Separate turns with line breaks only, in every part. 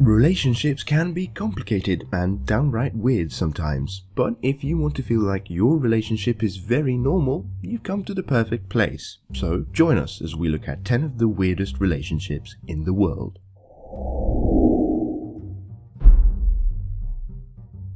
Relationships can be complicated and downright weird sometimes, but if you want to feel like your relationship is very normal, you've come to the perfect place. So join us as we look at 10 of the weirdest relationships in the world.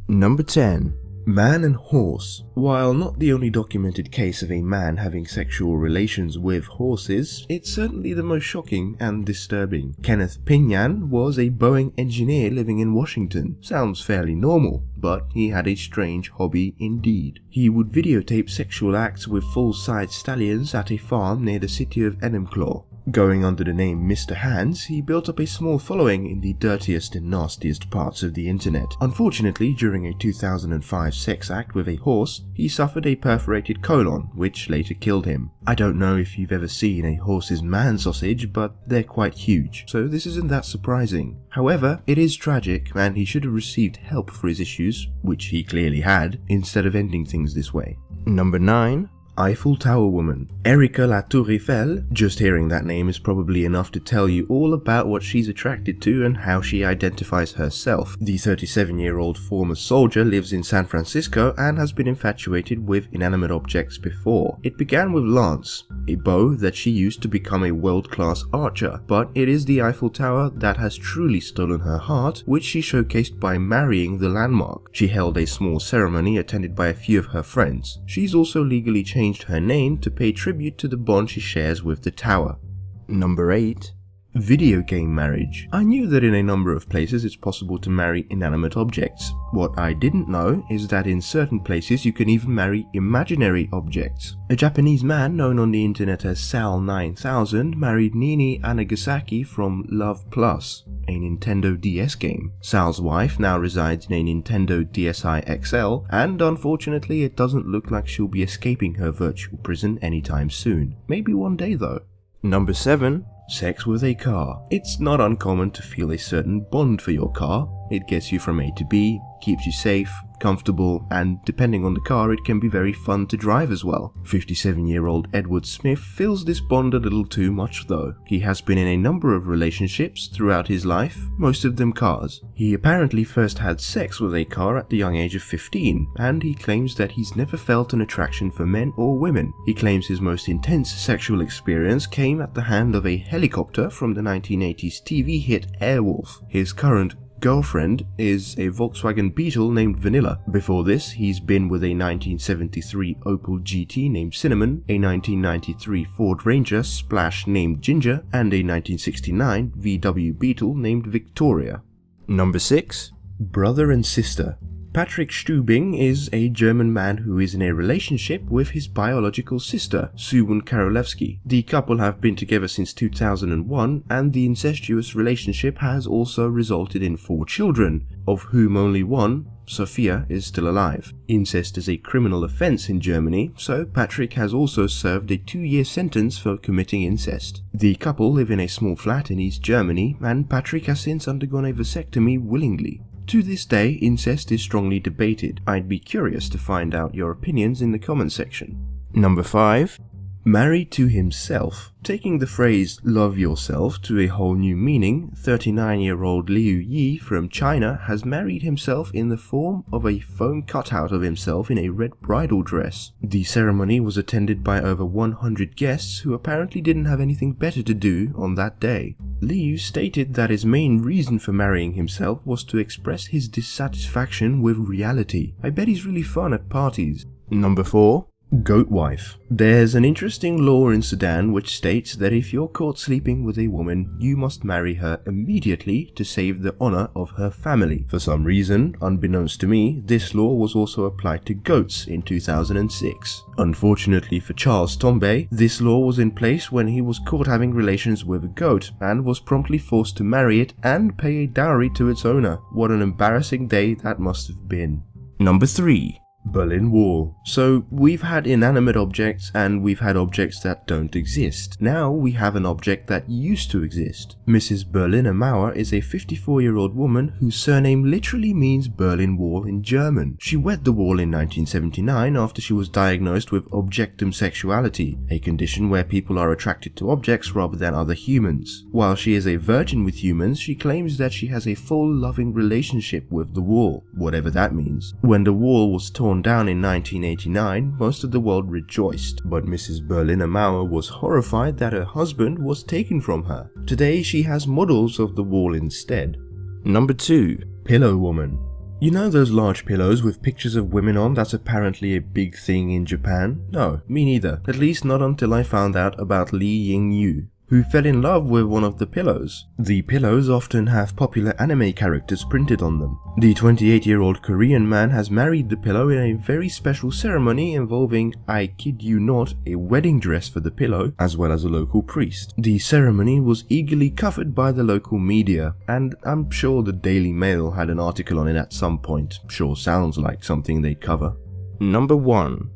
Number 10. Man and horse. While not the only documented case of a man having sexual relations with horses, it's certainly the most shocking and disturbing. Kenneth Pinyan was a Boeing engineer living in Washington. Sounds fairly normal, but he had a strange hobby indeed. He would videotape sexual acts with full-size stallions at a farm near the city of Enumclaw. Going under the name Mr. Hands, he built up a small following in the dirtiest and nastiest parts of the internet. Unfortunately, during a 2005 sex act with a horse, he suffered a perforated colon, which later killed him. I don't know if you've ever seen a horse's man sausage, but they're quite huge, so this isn't that surprising. However, it is tragic, and he should have received help for his issues, which he clearly had, instead of ending things this way. Number 9. Eiffel Tower Woman. Erica La Tour Eiffel, just hearing that name is probably enough to tell you all about what she's attracted to and how she identifies herself. The 37-year-old former soldier lives in San Francisco and has been infatuated with inanimate objects before. It began with Lance, a bow that she used to become a world-class archer, but it is the Eiffel Tower that has truly stolen her heart, which she showcased by marrying the landmark. She held a small ceremony attended by a few of her friends. She's also legally changed her name to pay tribute to the bond she shares with the tower. Number 8. Video game marriage. I knew that in a number of places it's possible to marry inanimate objects. What I didn't know is that in certain places you can even marry imaginary objects. A Japanese man known on the internet as Sal9000 married Nini Anagasaki from Love Plus, a Nintendo DS game. Sal's wife now resides in a Nintendo DSi XL, and unfortunately it doesn't look like she'll be escaping her virtual prison anytime soon. Maybe one day though. Number 7. Sex with a car. It's not uncommon to feel a certain bond for your car. It gets you from A to B, keeps you safe, comfortable, and depending on the car it can be very fun to drive as well. 57-year-old Edward Smith feels this bond a little too much though. He has been in a number of relationships throughout his life, most of them cars. He apparently first had sex with a car at the young age of 15, and he claims that he's never felt an attraction for men or women. He claims his most intense sexual experience came at the hand of a helicopter from the 1980s TV hit Airwolf. His current girlfriend is a Volkswagen Beetle named Vanilla. Before this, he's been with a 1973 Opel GT named Cinnamon, a 1993 Ford Ranger Splash named Ginger, and a 1969 VW Beetle named Victoria. Number 6. Brother and sister. Patrick Stubing is a German man who is in a relationship with his biological sister, Suwon Karolewski. The couple have been together since 2001, and the incestuous relationship has also resulted in 4 children, of whom only one, Sophia, is still alive. Incest is a criminal offense in Germany, so Patrick has also served a 2-year sentence for committing incest. The couple live in a small flat in East Germany, and Patrick has since undergone a vasectomy willingly. To this day, incest is strongly debated. I'd be curious to find out your opinions in the comment section. Number 5. Married to himself. Taking the phrase love yourself to a whole new meaning, 39-year-old Liu Yi from China has married himself in the form of a foam cutout of himself in a red bridal dress. The ceremony was attended by over 100 guests who apparently didn't have anything better to do on that day. Liu stated that his main reason for marrying himself was to express his dissatisfaction with reality. I bet he's really fun at parties. Number 4. Goat wife. There's an interesting law in Sudan which states that if you're caught sleeping with a woman, you must marry her immediately to save the honor of her family. For some reason, unbeknownst to me, this law was also applied to goats in 2006. Unfortunately for Charles Tombe, this law was in place when he was caught having relations with a goat and was promptly forced to marry it and pay a dowry to its owner. What an embarrassing day that must have been. Number 3. Berlin Wall. So we've had inanimate objects and we've had objects that don't exist. Now we have an object that used to exist. Mrs. Berliner Mauer is a 54-year-old woman whose surname literally means Berlin Wall in German. She wed the wall in 1979 after she was diagnosed with objectum sexuality, a condition where people are attracted to objects rather than other humans. While she is a virgin with humans, she claims that she has a full loving relationship with the wall, whatever that means. When the wall was torn down in 1989, most of the world rejoiced, but Mrs. Berliner Mauer was horrified that her husband was taken from her. Today she has models of the wall instead. Number 2. Pillow Woman. You know those large pillows with pictures of women on that's apparently a big thing in Japan? No, me neither. At least not until I found out about Lee Ying-yu, who fell in love with one of the pillows. The pillows often have popular anime characters printed on them. The 28-year-old Korean man has married the pillow in a very special ceremony involving, I kid you not, a wedding dress for the pillow, as well as a local priest. The ceremony was eagerly covered by the local media, and I'm sure the Daily Mail had an article on it at some point. Sure sounds like something they'd cover. Number 1.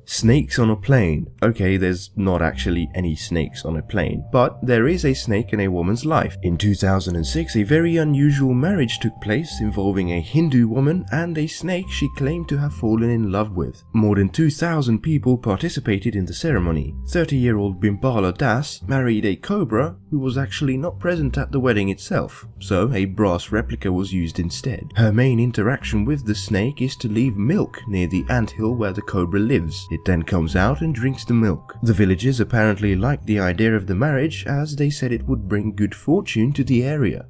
Snakes on a plane. Okay, there's not actually any snakes on a plane, but there is a snake in a woman's life. In 2006, a very unusual marriage took place involving a Hindu woman and a snake she claimed to have fallen in love with. More than 2,000 people participated in the ceremony. 30-year-old Bimbala Das married a cobra who was actually not present at the wedding itself, so a brass replica was used instead. Her main interaction with the snake is to leave milk near the anthill where the cobra lives. It then comes out and drinks the milk. The villagers apparently liked the idea of the marriage as they said it would bring good fortune to the area.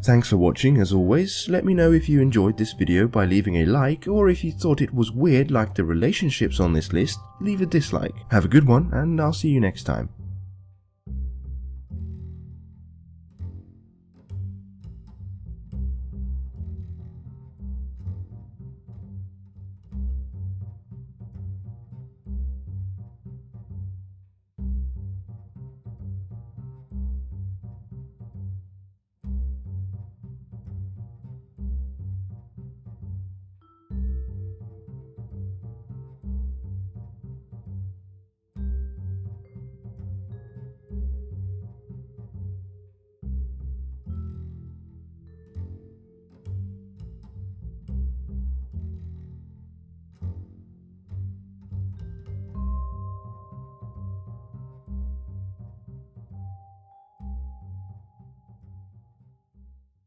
Thanks for watching as always. Let me know if you enjoyed this video by leaving a like, or if you thought it was weird like the relationships on this list, leave a dislike. Have a good one and I'll see you next time.